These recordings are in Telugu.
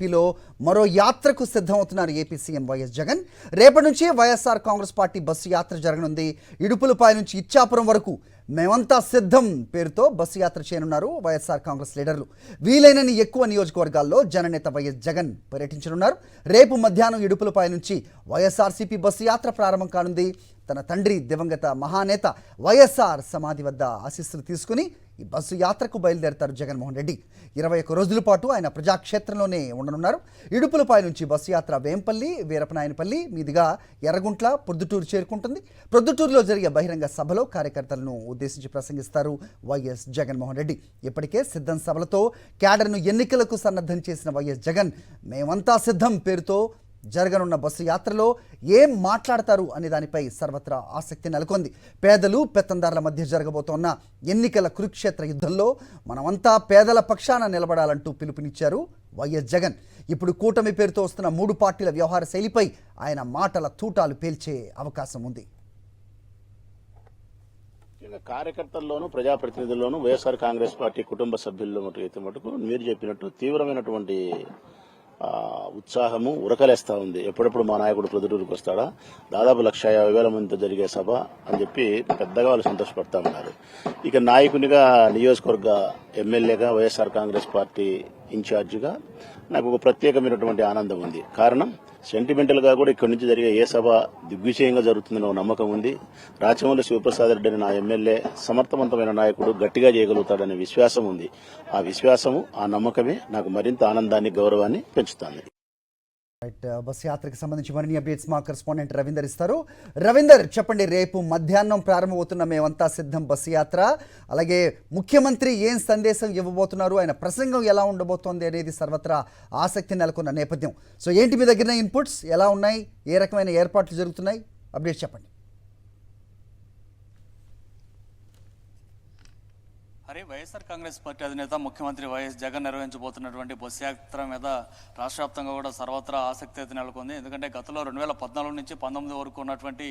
ఏపీలో మరో యాత్రకు సిద్ధమవుతున్నారు ఏపీ సీఎం వైఎస్ జగన్. రేపటి నుంచి వైఎస్ఆర్ కాంగ్రెస్ పార్టీ బస్సు యాత్ర జరగనుంది. ఇడుపులపై నుంచి ఇచ్చాపురం వరకు మేమంతా సిద్ధం పేరుతో బస్సు యాత్ర చేయనున్నారు వైఎస్ఆర్ కాంగ్రెస్ లీడర్లు. వీలైనన్ని ఎక్కువ నియోజకవర్గాల్లో జననేత వైఎస్ జగన్ పర్యటించనున్నారు. రేపు మధ్యాహ్నం ఇడుపులపై నుంచి వైఎస్ఆర్సీపీ బస్సు యాత్ర ప్రారంభం కానుంది. తన తండ్రి దివంగత మహానేత వైఎస్ఆర్ సమాధి వద్ద ఆశీస్సులు తీసుకుని ఈ బస్సు యాత్రకు బయలుదేరతారు జగన్మోహన్ రెడ్డి. 21 రోజుల పాటు ఆయన ప్రజాక్షేత్రంలోనే ఉండనున్నారు. ఇడుపులపై నుంచి బస్సు యాత్ర వేంపల్లి, వీరపనాయనపల్లి మీదుగా ఎర్రగుంట్ల, ప్రొద్దుటూరు చేరుకుంటుంది. ప్రొద్దుటూరులో జరిగే బహిరంగ సభలో కార్యకర్తలను ఉద్దేశించి ప్రసంగిస్తారు వైఎస్ జగన్మోహన్ రెడ్డి. ఇప్పటికే సిద్ధం సభలతో క్యాడర్ను ఎన్నికలకు సన్నద్ధం చేసిన వైఎస్ జగన్ మేమంతా సిద్ధం పేరుతో జరగనున్న బస్సు యాత్రలో ఏం మాట్లాడతారు అనే దానిపై సర్వత్రా ఆసక్తి నెలకొంది. పేదలు పెత్తందారుల మధ్య జరగబోతోన్న ఎన్నికల కురుక్షేత్ర యుద్ధంలో మనమంతా పేదల పక్షాన నిలబడాలంటూ పిలుపునిచ్చారు వైఎస్ జగన్. ఇప్పుడు కూటమి పేరుతో వస్తున్న 3 పార్టీల వ్యవహార శైలిపై ఆయన మాటల తూటాలు పేల్చే అవకాశం ఉంది. కార్యకర్తల్లోనూ ప్రజాప్రతినిధుల్లోనూ వైఎస్ఆర్ కాంగ్రెస్ పార్టీ కుటుంబ సభ్యుల్లో మటుకు మీరు చెప్పినట్టు తీవ్రమైనటువంటి ఉత్సాహము ఉరకలేస్తా ఉంది. ఎప్పుడెప్పుడు మా నాయకుడు ప్రొద్దుటూరుకు వస్తాడా, దాదాపు 150,000 మందితో జరిగే సభ అని చెప్పి పెద్దగా వాళ్ళు సంతోషపడతా ఉన్నారు. ఇక నాయకునిగా, నియోజకవర్గ ఎమ్మెల్యేగా, వైఎస్ఆర్ కాంగ్రెస్ పార్టీ ఇన్ఛార్జిగా నాకు ఒక ప్రత్యేకమైనటువంటి ఆనందం ఉంది. కారణం సెంటిమెంటల్ గా కూడా ఇక్కడి నుంచి జరిగే ఏ సభ దిగ్విజయంగా జరుగుతుందన్న నమ్మకం ఉంది. రాచమల్లి శివప్రసాద్ రెడ్డి అని నా ఎమ్మెల్యే సమర్థవంతమైన నాయకుడు, గట్టిగా చేయగలుగుతాడనే విశ్వాసం ఉంది. ఆ విశ్వాసము, ఆ నమ్మకమే నాకు మరింత ఆనందాన్ని, గౌరవాన్ని పెంచుతుంది. బస్ యాత్రకు సంబంధించి మరిన్ని అప్డేట్స్ మా కరెస్పాండెంట్ రవీందర్ ఇస్తారు. రవీందర్, చెప్పండి, రేపు మధ్యాహ్నం ప్రారంభమవుతున్న మేమంతా సిద్ధం బస్సు యాత్ర, అలాగే ముఖ్యమంత్రి ఏం సందేశం ఇవ్వబోతున్నారు, ఆయన ప్రసంగం ఎలా ఉండబోతోంది అనేది సర్వత్రా ఆసక్తి నెలకొన్న నేపథ్యం. సో ఏంటి మీ దగ్గర ఇన్పుట్స్ ఎలా ఉన్నాయి, ఏ రకమైన ఏర్పాట్లు జరుగుతున్నాయి, అప్డేట్స్ చెప్పండి. వైఎస్ఆర్ కాంగ్రెస్ పార్టీ అధినేత ముఖ్యమంత్రి వైఎస్ జగన్ నిర్వహించబోతున్నటువంటి బస్సు యాత్ర మీద రాష్ట్ర వ్యాప్తంగా కూడా సర్వత్రా ఆసక్తి అయితే నెలకొంది. ఎందుకంటే గతంలో 2014 నుంచి 19 వరకు ఉన్నటువంటి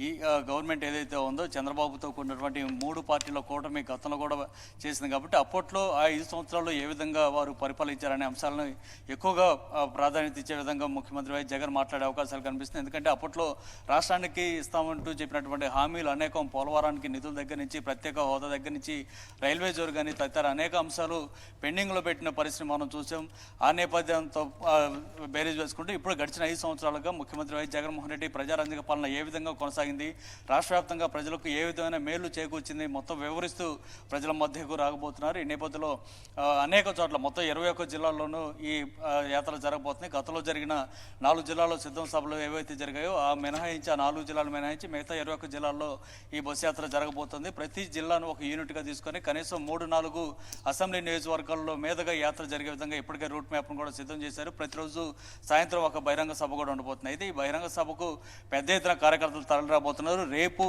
ఈ గవర్నమెంట్ ఏదైతే ఉందో చంద్రబాబుతో కూడినటువంటి 3 పార్టీల కూటమి గతంలో కూడా చేసింది. కాబట్టి అప్పట్లో ఆ 5 సంవత్సరాల్లో ఏ విధంగా వారు పరిపాలించారనే అంశాలను ఎక్కువగా ప్రాధాన్యత ఇచ్చే విధంగా ముఖ్యమంత్రి వైఎస్ జగన్ మాట్లాడే అవకాశాలు కనిపిస్తుంది. ఎందుకంటే అప్పట్లో రాష్ట్రానికి ఇస్తామంటూ చెప్పినటువంటి హామీలు అనేకం, పోలవరానికి నిధుల దగ్గర నుంచి, ప్రత్యేక హోదా దగ్గర నుంచి, రైల్వే జోన్ కానీ తదితర అనేక అంశాలు పెండింగ్లో పెట్టిన పరిస్థితి మనం చూసాం. ఆ నేపథ్యంతో బేరీజ్ వేసుకుంటూ ఇప్పుడు గడిచిన 5 సంవత్సరాలుగా ముఖ్యమంత్రి వైఎస్ జగన్మోహన్ రెడ్డి ప్రజారంజక పాలన ఏ విధంగా కొనసాగింది, రాష్ట్ర వ్యాప్తంగా ప్రజలకు ఏ విధమైన మేలు చేకూర్చింది మొత్తం వివరిస్తూ ప్రజల మధ్యకు రాకపోతున్నారు. ఈ నేపథ్యంలో అనేక చోట్ల మొత్తం 21 జిల్లాల్లోనూ ఈ యాత్ర జరగబోతుంది. గతంలో జరిగిన 4 జిల్లాల్లో సిద్ధం సభలు ఏవైతే జరిగాయో ఆ 4 జిల్లాలు మినహాయించి మిగతా 21 జిల్లాల్లో ఈ బస్సు యాత్ర జరగబోతుంది. ప్రతి జిల్లాను ఒక యూనిట్గా తీసుకొని కనీసం 3-4 అసెంబ్లీ నియోజకవర్గాల్లో మీదుగా యాత్ర జరిగే విధంగా ఇప్పటికే రూట్ మ్యాప్ను కూడా సిద్ధం చేశారు. ప్రతిరోజు సాయంత్రం ఒక బహిరంగ సభ కూడా ఉండబోతుంది. అయితే ఈ బహిరంగ సభకు పెద్ద ఎత్తున కార్యకర్తలు తరలిరాబోతున్నారు. రేపు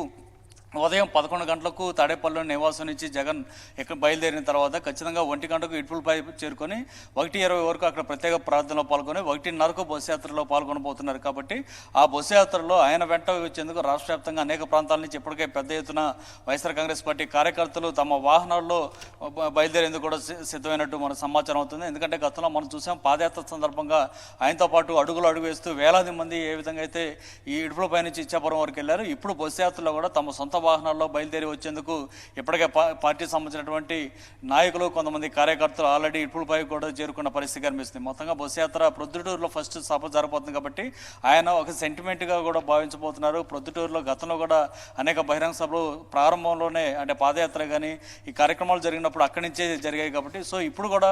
ఉదయం 11 గంటలకు తాడేపల్లిలో నివాసం నుంచి జగన్ ఇక్కడ బయలుదేరిన తర్వాత ఖచ్చితంగా 1 గంటకు ఇటుపులపై చేరుకొని 1:20 వరకు అక్కడ ప్రత్యేక ప్రార్థనలో పాల్గొని 1:30కు బస్సు యాత్రలో పాల్గొనబోతున్నారు. కాబట్టి ఆ బస్సు యాత్రలో ఆయన వెంట వచ్చేందుకు రాష్ట్ర వ్యాప్తంగా అనేక ప్రాంతాల నుంచి ఇప్పటికే పెద్ద ఎత్తున వైఎస్ఆర్ కాంగ్రెస్ పార్టీ కార్యకర్తలు తమ వాహనాల్లో బయలుదేరేందుకు కూడా సిద్ధమైనట్టు మన సమాచారం అవుతుంది. ఎందుకంటే గతంలో మనం చూసాం, పాదయాత్ర సందర్భంగా ఆయనతో పాటు అడుగు వేస్తూ వేలాది మంది ఏ విధంగా అయితే ఈ ఇటుపులపై నుంచి ఇచ్చాపురం వరకు వెళ్ళారు. ఇప్పుడు బస్సు యాత్రలో కూడా తమ సొంత వాహనాల్లో బయలుదేరి వచ్చేందుకు ఇప్పటికే పార్టీకి సంబంధించినటువంటి నాయకులు, కొంతమంది కార్యకర్తలు ఆల్రెడీ ఇప్పుడుపై కూడా చేరుకున్న పరిస్థితి కనిపిస్తుంది. మొత్తంగా బస్సు యాత్ర ప్రొద్దుటూరులో ఫస్ట్ సభ జరగబోతుంది. కాబట్టి ఆయన ఒక సెంటిమెంట్గా కూడా భావించబోతున్నారు. ప్రొద్దుటూరులో గతంలో కూడా అనేక బహిరంగ సభలు ప్రారంభంలోనే, అంటే పాదయాత్ర కానీ ఈ కార్యక్రమాలు జరిగినప్పుడు అక్కడి నుంచే జరిగాయి. కాబట్టి సో ఇప్పుడు కూడా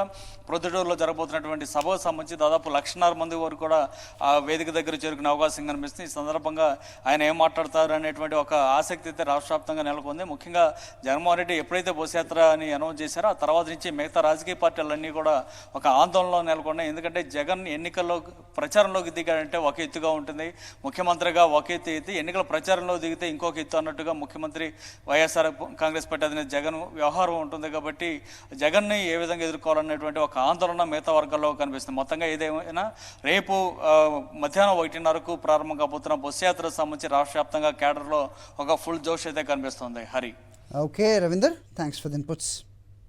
ప్రొద్దుటూరులో జరగబోతున్నటువంటి సభకు సంబంధించి దాదాపు 1,00,000 మంది వరకు కూడా ఆ వేదిక దగ్గర చేరుకునే అవకాశం కనిపిస్తుంది. ఈ సందర్భంగా ఆయన ఏం మాట్లాడతారు అనేటువంటి ఒక ఆసక్తి అయితే రాష్ట్ర వ్యాప్తంగా నెలకొంది. ముఖ్యంగా జగన్మోహన్ రెడ్డి ఎప్పుడైతే బస్సు యాత్ర అని అనౌన్స్ చేశారో ఆ తర్వాత నుంచి మిగతా రాజకీయ పార్టీలన్నీ కూడా ఒక ఆందోళనలో నెలకొన్నాయి. ఎందుకంటే జగన్ ఎన్నికల్లో ప్రచారంలోకి దిగాడంటే ఒక ఎత్తుగా ఉంటుంది, ముఖ్యమంత్రిగా ఒక ఎత్తు అయితే ఎన్నికల ప్రచారంలో దిగితే ఇంకొక ఎత్తు అన్నట్టుగా ముఖ్యమంత్రి వైఎస్ఆర్ కాంగ్రెస్ పార్టీ అధినేత జగన్ వ్యవహారం ఉంటుంది. కాబట్టి జగన్ని ఏ విధంగా ఎదుర్కోవాలనేటువంటి ఒక ఆందోళన మిగతా వర్గాల్లో కనిపిస్తుంది. మొత్తంగా ఏదేమైనా రేపు మధ్యాహ్నం 1:30కు ప్రారంభం కాబోతున్న బస్సు యాత్రకు సంబంధించి రాష్ట్ర వ్యాప్తంగా కేడర్లో ఒక ఫుల్ జోష్ అయితే కనిపిస్తుంది. Hari. Okay Ravinder, thanks for the inputs.